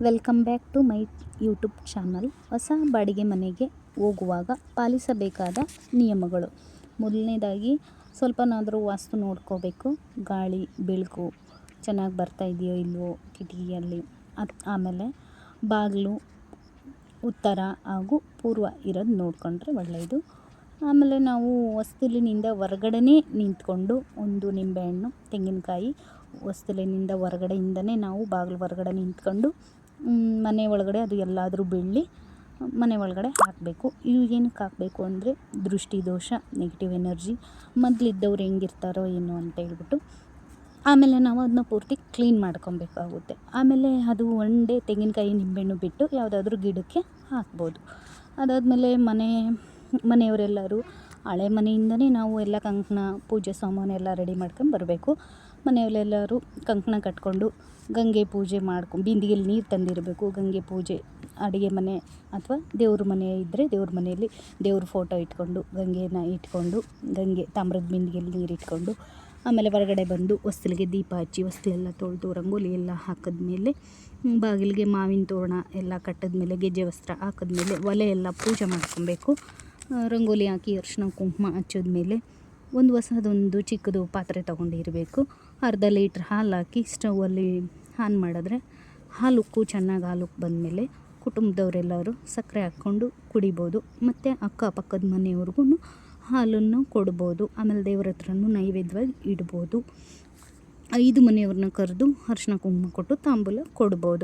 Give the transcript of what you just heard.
Welcome back to my YouTube channel. ಹೊಸ ಬಾಡಿಗೆ ಮನೆಗೆ ಹೋಗುವಾಗ ಪಾಲಿಸಬೇಕಾದ ನಿಯಮಗಳು. ಮೊದಲನೇದಾಗಿ ಸ್ವಲ್ಪನಾದರೂ ವಾಸ್ತು ನೋಡ್ಕೋಬೇಕು. ಗಾಳಿ ಬೆಳಕು ಚೆನ್ನಾಗಿ ಬರ್ತಾ ಇದೆಯೋ ಇಲ್ವೋ ಕಿಟಕಿಯಲ್ಲಿ. ಆಮೇಲೆ ಬಾಗಿಲು ಉತ್ತರ ಹಾಗೂ ಪೂರ್ವ ಇರೋದು ನೋಡಿಕೊಂಡ್ರೆ ಒಳ್ಳೆಯದು. ಆಮೇಲೆ ನಾವು ಹೊಸ್ತಿಲಿನಿಂದ ಹೊರಗಡೆನೇ ನಿಂತ್ಕೊಂಡು ಒಂದು ನಿಂಬೆಹಣ್ಣು ತೆಂಗಿನಕಾಯಿ ಹೊಸ್ತಿಲಿನಿಂದ ಹೊರಗಡೆಯಿಂದನೇ ನಾವು ಬಾಗಿಲು ಹೊರಗಡೆ ನಿಂತ್ಕೊಂಡು ಮನೆ ಒಳಗಡೆ ಅದು ಎಲ್ಲಾದರೂ ಬೀಳಲಿ ಮನೆ ಒಳಗಡೆ ಹಾಕಬೇಕು. ಇವು ಏನಕ್ಕೆ ಹಾಕಬೇಕು ಅಂದರೆ ದೃಷ್ಟಿ ದೋಷ, ನೆಗೆಟಿವ್ ಎನರ್ಜಿ, ಮೊದಲಿದ್ದವ್ರು ಹೆಂಗಿರ್ತಾರೋ ಏನೋ ಅಂತ ಹೇಳ್ಬಿಟ್ಟು. ಆಮೇಲೆ ನಾವು ಅದನ್ನ ಪೂರ್ತಿ ಕ್ಲೀನ್ ಮಾಡ್ಕೊಬೇಕಾಗುತ್ತೆ. ಆಮೇಲೆ ಅದು ಒಂದೇ ತೆಂಗಿನಕಾಯಿ ನಿಂಬೆಹಣ್ಣು ಬಿಟ್ಟು ಯಾವುದಾದ್ರೂ ಗಿಡಕ್ಕೆ ಹಾಕ್ಬೋದು. ಅದಾದಮೇಲೆ ಮನೆಯವರೆಲ್ಲರೂ ಹಳೆ ಮನೆಯಿಂದನೇ ನಾವು ಎಲ್ಲ ಕಂಕಣ ಪೂಜೆ ಸಾಮಾನು ಎಲ್ಲ ರೆಡಿ ಮಾಡ್ಕೊಂಡು ಬರಬೇಕು. ಮನೆಯಲ್ಲೆಲ್ಲರೂ ಕಂಕಣ ಕಟ್ಕೊಂಡು ಗಂಗೆ ಪೂಜೆ ಬಿಂದಿಗೆಯಲ್ಲಿ ನೀರು ತಂದಿರಬೇಕು. ಗಂಗೆ ಪೂಜೆ, ಅಡುಗೆ ಮನೆ ಅಥವಾ ದೇವ್ರ ಮನೆ ಇದ್ದರೆ ದೇವ್ರ ಮನೆಯಲ್ಲಿ ದೇವ್ರ ಫೋಟೋ ಇಟ್ಕೊಂಡು ಗಂಗೆನ ಇಟ್ಕೊಂಡು ಗಂಗೆ ತಾಮ್ರದ ಬಿಂದಿಗೆಯಲ್ಲಿ ನೀರು ಇಟ್ಕೊಂಡು ಆಮೇಲೆ ಹೊರಗಡೆ ಬಂದು ಹೊಸ್ತಿಲಿಗೆ ದೀಪ ಹಚ್ಚಿ ಹೊಸ್ತಿಲೆಲ್ಲ ತೊಳೆದು ರಂಗೋಲಿ ಎಲ್ಲ ಹಾಕಿದ್ಮೇಲೆ ಬಾಗಿಲಿಗೆ ಮಾವಿನ ತೋರಣ ಎಲ್ಲ ಕಟ್ಟಿದ್ಮೇಲೆ ಗೆಜ್ಜೆ ವಸ್ತ್ರ ಹಾಕಿದ್ಮೇಲೆ ಒಲೆ ಎಲ್ಲ ಪೂಜೆ ಮಾಡ್ಕೊಬೇಕು. ರಂಗೋಲಿ ಹಾಕಿ ಅರಿಶಿನ ಕುಂಕುಮ ಹಚ್ಚಿದ್ಮೇಲೆ ಒಂದು ಹೊಸದೊಂದು ಚಿಕ್ಕದು ಪಾತ್ರೆ ತೊಗೊಂಡಿರಬೇಕು. ಅರ್ಧ ಲೀಟ್ರ್ ಹಾಲು ಹಾಕಿ ಸ್ಟೌವಲ್ಲಿ ಆನ್ ಮಾಡಿದ್ರೆ ಹಾಲುಕ್ಕು ಚೆನ್ನಾಗಿ ಹಾಲುಕ್ಕು ಬಂದಮೇಲೆ ಕುಟುಂಬದವರೆಲ್ಲರೂ ಸಕ್ಕರೆ ಹಾಕ್ಕೊಂಡು ಕುಡಿಬೋದು. ಮತ್ತು ಅಕ್ಕಪಕ್ಕದ ಮನೆಯವ್ರಿಗೂ ಹಾಲನ್ನು ಕೊಡ್ಬೋದು. ಆಮೇಲೆ ದೇವ್ರ ಹತ್ರನೂ ನೈವೇದ್ಯವಾಗಿ ಇಡ್ಬೋದು. 5 ಮನೆಯವ್ರನ್ನ ಕರೆದು ಅರಿಶಿನ ಕುಂಕುಮ ಕೊಟ್ಟು ತಾಂಬೂಲ ಕೊಡ್ಬೋದು.